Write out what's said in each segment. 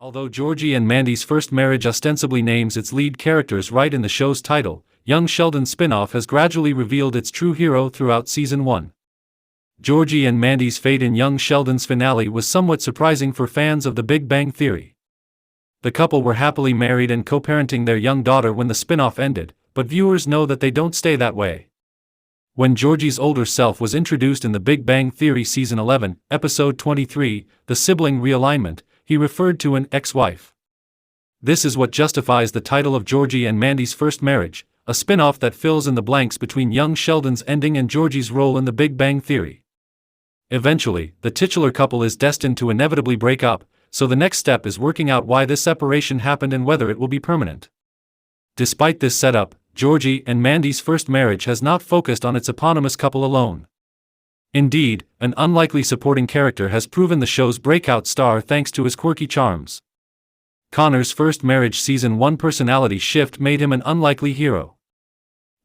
Although Georgie and Mandy's first marriage ostensibly names its lead characters right in the show's title, Young Sheldon's spinoff has gradually revealed its true hero throughout Season 1. Georgie and Mandy's fate in Young Sheldon's finale was somewhat surprising for fans of The Big Bang Theory. The couple were happily married and co-parenting their young daughter when the spinoff ended, but viewers know that they don't stay that way. When Georgie's older self was introduced in The Big Bang Theory Season 11, Episode 23, The Sibling Realignment, he referred to an ex-wife. This is what justifies the title of Georgie and Mandy's first marriage, a spin-off that fills in the blanks between young Sheldon's ending and Georgie's role in The Big Bang Theory. Eventually, the titular couple is destined to inevitably break up, so the next step is working out why this separation happened and whether it will be permanent. Despite this setup, Georgie and Mandy's first marriage has not focused on its eponymous couple alone. Indeed, an unlikely supporting character has proven the show's breakout star thanks to his quirky charms. Connor's first marriage Season 1 personality shift made him an unlikely hero.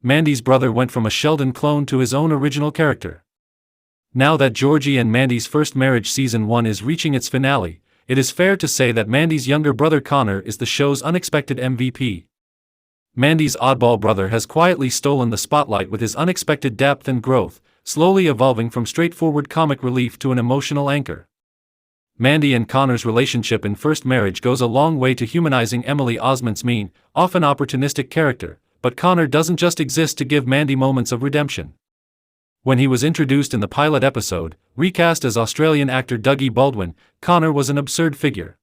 Mandy's brother went from a Sheldon clone to his own original character. Now that Georgie and Mandy's first marriage Season 1 is reaching its finale, it is fair to say that Mandy's younger brother Connor is the show's unexpected MVP. Mandy's oddball brother has quietly stolen the spotlight with his unexpected depth and growth, slowly evolving from straightforward comic relief to an emotional anchor. Mandy and Connor's relationship in First Marriage goes a long way to humanizing Emily Osment's mean, often opportunistic character, but Connor doesn't just exist to give Mandy moments of redemption. When he was introduced in the pilot episode, recast as Australian actor Dougie Baldwin, Connor was an absurd figure.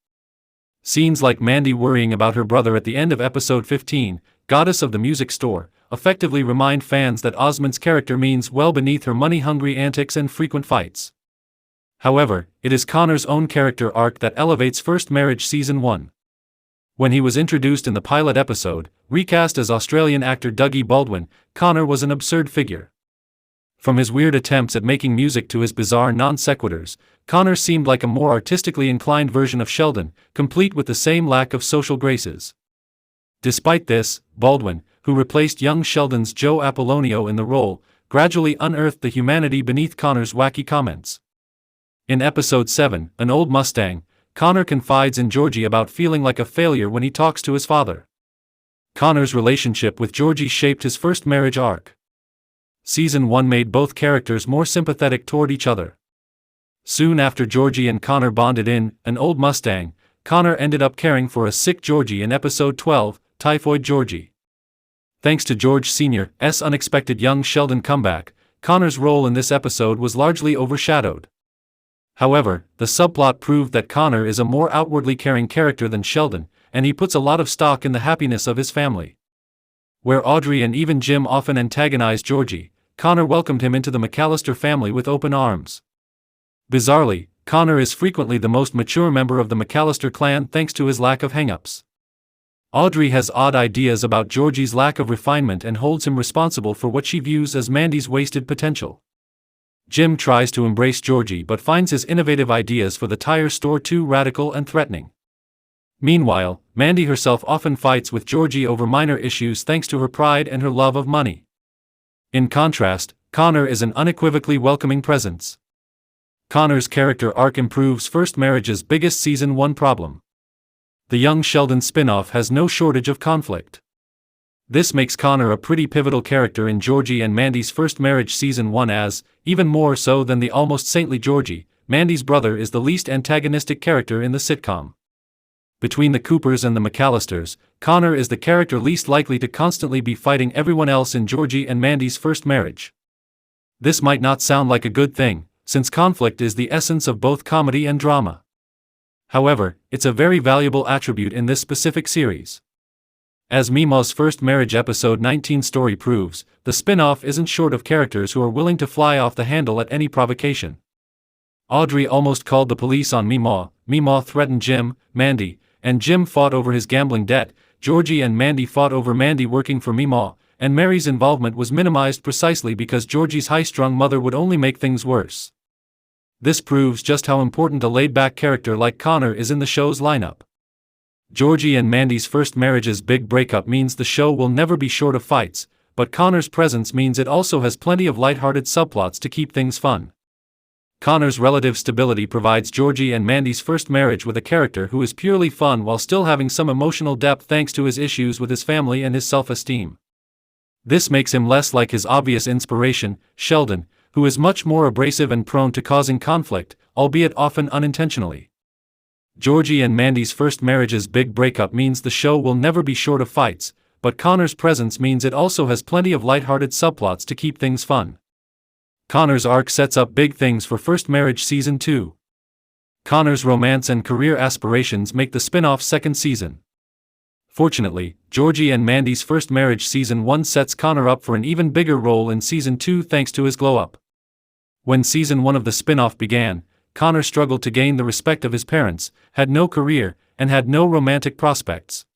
Scenes like Mandy worrying about her brother at the end of episode 15, Goddess of the Music Store, effectively remind fans that Osment's character means well beneath her money-hungry antics and frequent fights. However, it is Connor's own character arc that elevates First Marriage Season 1. When he was introduced in the pilot episode, recast as Australian actor Dougie Baldwin, Connor was an absurd figure. From his weird attempts at making music to his bizarre non-sequiturs, Connor seemed like a more artistically inclined version of Sheldon, complete with the same lack of social graces. Despite this, Baldwin, who replaced young Sheldon's Joe Apollonio in the role, gradually unearthed the humanity beneath Connor's wacky comments. In Episode 7, An Old Mustang, Connor confides in Georgie about feeling like a failure when he talks to his father. Connor's relationship with Georgie shaped his first marriage arc. Season 1 made both characters more sympathetic toward each other. Soon after Georgie and Connor bonded in An Old Mustang, Connor ended up caring for a sick Georgie in Episode 12, Typhoid Georgie. Thanks to George Sr.'s unexpected young Sheldon comeback, Connor's role in this episode was largely overshadowed. However, the subplot proved that Connor is a more outwardly caring character than Sheldon, and he puts a lot of stock in the happiness of his family. Where Audrey and even Jim often antagonized Georgie, Connor welcomed him into the McAllister family with open arms. Bizarrely, Connor is frequently the most mature member of the McAllister clan thanks to his lack of hang-ups. Audrey has odd ideas about Georgie's lack of refinement and holds him responsible for what she views as Mandy's wasted potential. Jim tries to embrace Georgie but finds his innovative ideas for the tire store too radical and threatening. Meanwhile, Mandy herself often fights with Georgie over minor issues thanks to her pride and her love of money. In contrast, Connor is an unequivocally welcoming presence. Connor's character arc improves First Marriage's biggest Season 1 problem. The young Sheldon spin-off has no shortage of conflict. This makes Connor a pretty pivotal character in Georgie and Mandy's First Marriage Season 1 as, even more so than the almost saintly Georgie, Mandy's brother is the least antagonistic character in the sitcom. Between the Coopers and the McAllisters, Connor is the character least likely to constantly be fighting everyone else in Georgie and Mandy's first marriage. This might not sound like a good thing, since conflict is the essence of both comedy and drama. However, it's a very valuable attribute in this specific series. As Meemaw's First Marriage Episode 19 story proves, the spin-off isn't short of characters who are willing to fly off the handle at any provocation. Audrey almost called the police on Meemaw, Meemaw threatened Jim, Mandy, and Jim fought over his gambling debt, Georgie and Mandy fought over Mandy working for Meemaw, and Mary's involvement was minimized precisely because Georgie's high-strung mother would only make things worse. This proves just how important a laid-back character like Connor is in the show's lineup. Georgie and Mandy's first marriage's big breakup means the show will never be short of fights, but Connor's presence means it also has plenty of lighthearted subplots to keep things fun. Connor's relative stability provides Georgie and Mandy's first marriage with a character who is purely fun while still having some emotional depth thanks to his issues with his family and his self-esteem. This makes him less like his obvious inspiration, Sheldon, who is much more abrasive and prone to causing conflict, albeit often unintentionally. Georgie and Mandy's first marriage's big breakup means the show will never be short of fights, but Connor's presence means it also has plenty of lighthearted subplots to keep things fun. Connor's arc sets up big things for First Marriage Season 2. Connor's romance and career aspirations make the spin-off second season. Fortunately, Georgie and Mandy's First Marriage Season 1 sets Connor up for an even bigger role in Season 2 thanks to his glow-up. When Season 1 of the spin-off began, Connor struggled to gain the respect of his parents, had no career, and had no romantic prospects.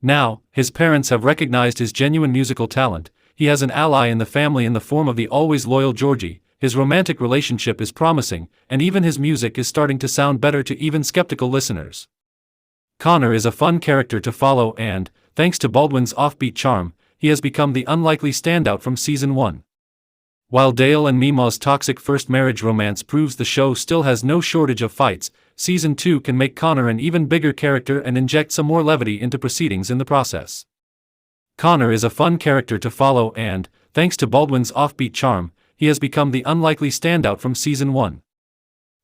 Now, his parents have recognized his genuine musical talent. He has an ally in the family in the form of the always loyal Georgie, his romantic relationship is promising, and even his music is starting to sound better to even skeptical listeners. Connor is a fun character to follow and, thanks to Baldwin's offbeat charm, he has become the unlikely standout from Season 1. While Dale and Mima's toxic first marriage romance proves the show still has no shortage of fights, Season 2 can make Connor an even bigger character and inject some more levity into proceedings in the process. Connor is a fun character to follow and, thanks to Baldwin's offbeat charm, he has become the unlikely standout from Season 1.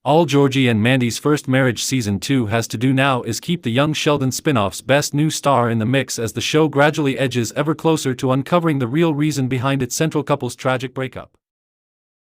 All Georgie and Mandy's First Marriage Season 2 has to do now is keep the young Sheldon spin-off's best new star in the mix as the show gradually edges ever closer to uncovering the real reason behind its central couple's tragic breakup.